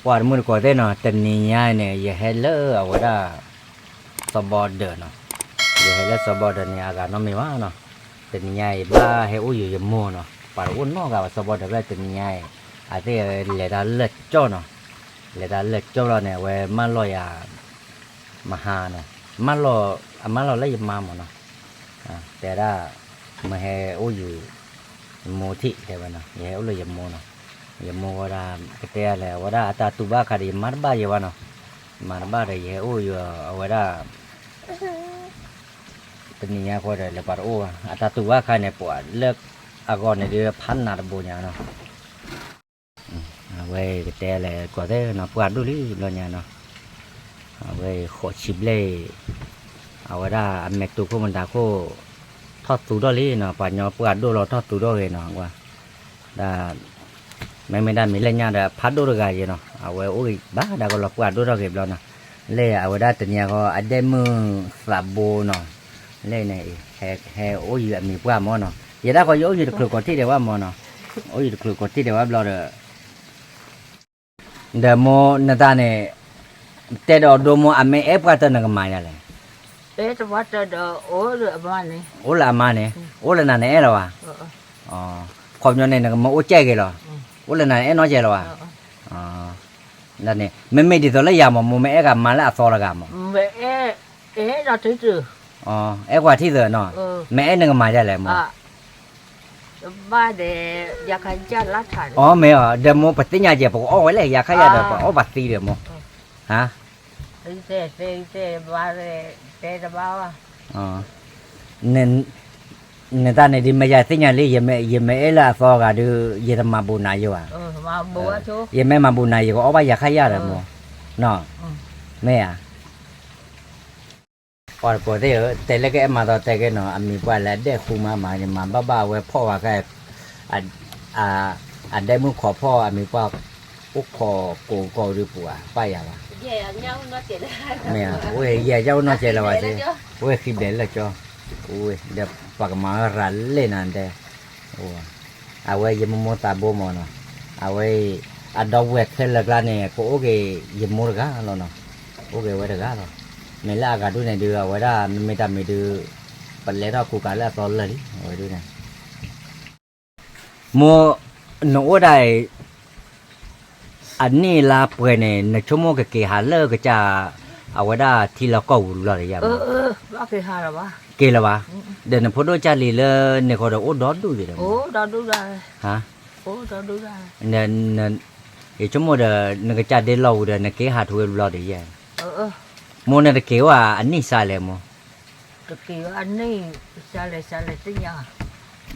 ปอดมือก่อได้เนาะแต่นี่ยายเนี่ยอย่าให้เลอะเอาไว้ได้สบอดเดินเนาะอย่าให้เลอะสบอดเดินเนี่ยอาการน้องไม่ว่าเนาะแต่นี่ยายบ้าให้อู้อยู่ยมัวเนาะปอดอ้วนนอกกับสบอดเดินได้แต่นี่ยายอาจจะเลดาเล็ดจ้อเนาะเลดาเล็ดจ้อเราเนี่ยเว้มาลอยมาหาเนาะมาลอยเลยมาหมดเนาะแต่ได้มาให้อู้อยู่โมทิเดี๋ยวนะอย่าให้อู้เลยยมัวเนาะยมัวว่าก็แต่แล้วว่าตาตุบ้าคดีมาบ้าอยู่วะเนาะมาบ้าเลยอย่าอู้อยู่ว่าตอนนี้ยาคนเลยปาร์โอ้ตาตุบ้าคเนี่ยปวดเลิกอากรเนี่ยเดือพันนาดบุญญาเนาะเว้ยก็แต่แล้วก็ได้เนาะปวดดูดิเราเนี่ยเนาะเว้ยขอชิบเลยว่าเมตุโคมันดาโคทอดตูดอลี่เนาะป่านยอปวดดูเราทอดตูดอเลยเนาะว่าได้ไม่ได้มีเล่นยาได้พัดดูด้วยกันเนาะเอาไว้โอ้ยบ้าได้ก็หลอกปวดดูเราเก็บเราเนาะเล่เอาได้แต่เนี่ยก็อันเดมือสลับโบเนาะเล่เนี่ยแห่โอ้ยมีปวดมอเนาะอย่าได้ก็โอ้ยคลุกก่อนที่เดี๋ยวว่ามอเนาะโอ้ยคลุกก่อนที่เดี๋ยวว่าเราเดี๋ยวโมนั่นตาเนี่ยแต่ดอกดูโมอเมเอฟก็ต้องนึกมาอย่างไรแต่ว่าจะเดาโอ้หรือมาเนี่ยโอ้ละมาเนี่ยโอ้ละนั่นเองเหรอวะอ๋อขอบยนเนี่ยนึกมาโอ้เจ๊กันเหรอโอ้ละนั่นเองน้อยเจ๊เหรอวะอ๋อนั่นเนี่ยไม่ดีตัวเลยยามโมเมเอกับมาแล้วซอละกันมั้งเราถือจืออ๋อเอกว่าที่เดินเนาะแม่นึกมาอย่างไรมั้งบ้าเดี๋ยวอยากให้จัดรักฐานอ๋อไม่อ๋อเดี๋ยวโมปฏิญญาเจ็บปกเอาไว้เลยอยากให้ยาเดี๋ยวเอาบัตรตีเดี๋ยวโมฮะเต้บ้าเต้บ้าอ๋อเนี่ยตาเนี่ยดิไม่ยาติญญาเลยยังไม่เอล่าฟอกอะดูยังมาบุญนายอยู่อ่ะมาบัวชูยังไม่มาบุญนายอยู่ก็เอาไปอยากให้ยาเดี๋ยวโมเนาะไม่อ่ะพอปกติแต่เล็กๆมาต่อแต่ก็เนาะมีกว่าแล้วเด็กคูมาอย่างมาบ้าๆเว้ยพ่อว่าก็ได้มือขอพ่อมีกว่าอุกขอโกหรือปัวไปอย่างวะเย่เจ้าน้อยเจ๋อไม่อ่ะโอ้ยเย่เจ้าน้อยเจ๋อแล้ววะสิโอ้ยคิดเด่นเลยจ้ะโอ้ยเดี๋ยวปากมารันเล่นนั่นเด้โอ้เอาไว้ยังมุตาโบมอเนาะเอาไว้ดอกเวทเทลกลาเนี่ยก็โอเคยังมุรกาแล้วเนาะโอเคไว้เด็กแล้วไม่ละกันดูเนี่ยดูเอาไว้ได้ไม่ทำไม่ดูปัจเลราคูการแล้วตอนเลยเอาไว้ดูเนี่ยโมโน้ได้อันนี้ลาเปเนี่ยในชั่วโมงก็เกี่ยหาเลิกก็จะเอาไว้ได้ที่เราก็รู้อะไรอย่างว่าเกี่ยหาหรอวะเกี่ยหรอวะเดี๋ยวนั้นพอดูจารีเลยเนี่ยเขาจะโอ้ดอดูอยู่เลยโอ้ดอดูได้ฮะโอ้ดอดูได้เนี่ยชั่วโมงเดี๋ยวนึกจะได้เราเดี๋ยวนึกเกี่ยหาทุกเราได้ยังโมเนี่ยเกี่ยว่าอันนี้ใช่เลยโมเกี่ยอันนี้ใช่เลยสิ่งยัง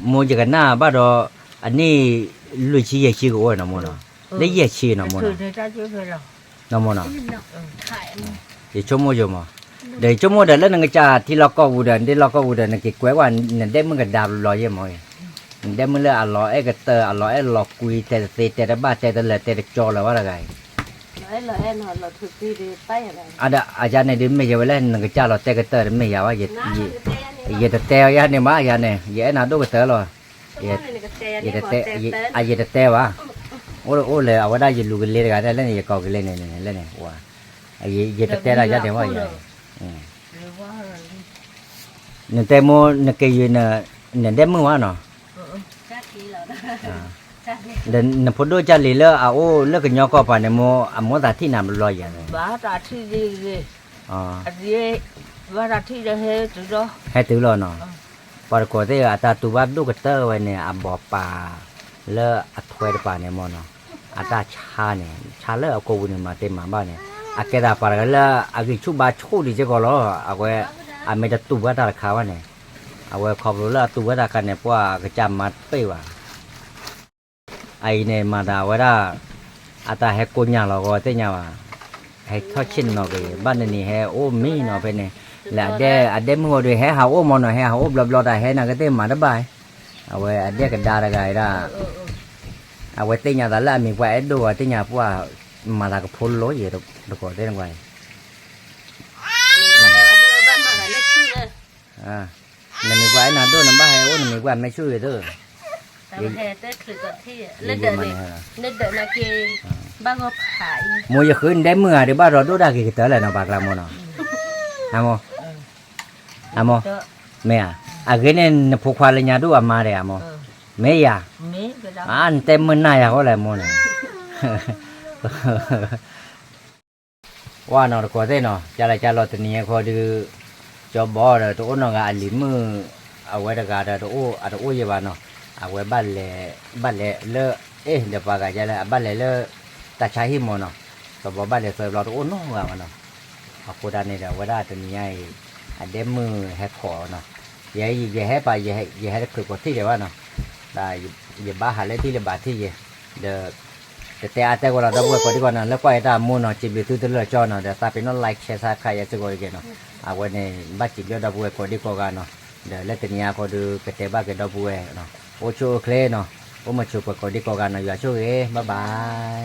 โมจะกันหน้าบ้าดออันนี้ลุยชี้เยชี้ก็โอ้ยนะโมเนาะได้เยชี้นะโมเนาะนะโมเนาะเดี๋ยวชั่วโมงอยู่มั้งเดี๋ยวชั่วโมงเดี๋ยวแล้วนึกจะที่เราก็วูเดินที่เราก็วูเดินนึกเกี่ยว่าเนี่ยได้มึงก็ดาวลอยยังมั้ยได้มึงเลยอร่อยเอ็กเตอร์อร่อยหลอกกุยแต่บ้าแต่ละแต่จอแล้วว่าอะไรเราถือที่ดีไปอะไรอาจารย์เนี่ยดิไม่จะเวลานึกจะเราแต่ก็เตอร์ไม่ยาวว่าอย่าแต่ยาเนี่ยมาอย่าเนี่ยอย่าหน้าดูก็เตอร์เลยอย่าแต่วะโอ้เลยเอาไว้ได้ยินลูกเลี้ยงกันได้แล้วเนี่ยก็เล่นเนี่ยว่าอย่าแต่ละยาเนี่ยว่าอย่าเนี่ยแต่โมเนี่ยก็ยืนเนี่ยเด็กมึงว่าเนาะเดี๋ยวพอดูจารีแล้วโอ้เลิกกันยอก็ไปเนี่ยโมตาที่นำลอยอย่างนี้บ้าตาที่ดีอันนี้บ้าตาที่จะให้ตื่นรอเนาะพอก็ได้ตาตัวบ้าดูก็เตอร์ไว้เนี่ยบ่อปลาแล้วถวยปลาเนี่ยโมเนาะตาชาเนี่ยชาแล้วเอากูเนี่ยมาเต็มมาบ้านเนี่ยแกตาปลาแล้วกินชุบบ้าชูดีเจ้าก็รอเอาไว้ไม่จะตัวบ้าตาขาวเนี่ยเอาไว้ขอบรู้แล้วตัวบ้าตากันเนี่ยเพราะว่ากระจำมาเป้ว่ะไอเนี่ยมาดาวได้ตาให้กุญยาเราก็เตี้ยว่าให้ทอดชิ้นเนาะกันบ้านนี่ให้โอ้มีเนาะเป็นเนี่ยแล้วเดี๋ยวมึงก็ด้วยให้หาโอ้มอนเนาะให้หาโอ้บลอได้ให้น่ะก็เตี้ยมาได้บ่ายเอาไว้เดี๋ยวก็ได้ละกันได้เอาไว้เตี้ยแต่ละมีไว้ดูเตี้ยเพราะว่ามาดาก็พ้นล้อเยอะตัวก็ได้ไว้เนี่ยมีไว้น่ะดูน้ำบ้าให้โอ้มีไว้ไม่ช่วยเด้อ แต่แห่เต้คือตัวที่เล่นเดินนี่เล่นเดินนะเกบ้างก็ผาย มูจะขึ้นได้เมื่อเดี๋ยวบ้านเราดูได้กี่เต๋อเลยเนาะปากลาโมเนาะฮะโมฮะโม เด้อ แม่อะเกเนี่ยพวกควาลญาดูอามาเลยอะโมแม่ยา เมก็ได้ อันเต็มมือหน้าอยากเขาเลยโมเนี่ยว่าเนาะก็ได้เนาะจะอะไรจะรอตัวนี้เขาดูจอบบอเลยตัวน้องก็อันลิมือเอาไว้ตะการตัวโอ้อะตัวโอ้ยบ้านเนาะเอาไว้บ้านเล่เลอะเอ๊ะเดี๋ยวปากจะเลยบ้านเล่เลอะตาชายหิมเนาะตัวบ้านเล่เสิร์ฟเราตัวโอ้น้องว่ามันเนาะเอาโคดานนี่แหละว่าได้ตัวนี้ไอ้อันเดมมือแฮกคอเนาะอย่าให้ไปอย่าให้คือกดที่เดี๋ยวว่าเนาะได้อย่าบ้าหาเล่ที่เดี๋ยวบ้าที่เดี๋ยวแต่อาจจะว่าเราได้บวกกว่าดีกว่านั้นแล้วก็ไอ้ตามูเนาะจิบตื้อเลือดจอเนาะเดี๋ยวตาเป็นน้องไลค์แชร์ซับใครอยากจะกดอีกเนาะเอาไว้ในบ้านจิบเลือดได้บวกกว่าดีกว่ากันเนาะเดี๋ยวเล่นตัวนี้เขาดูกระเตะบ้ากันได้บวกเนาะโอชูเคลเนาะโอมาชูกว่าดีกว่ากันเนาะอย่าชูเอ๋บ๊ายบาย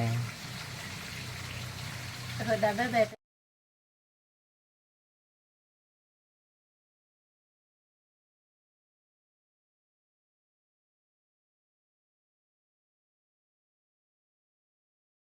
เธอได้แบบ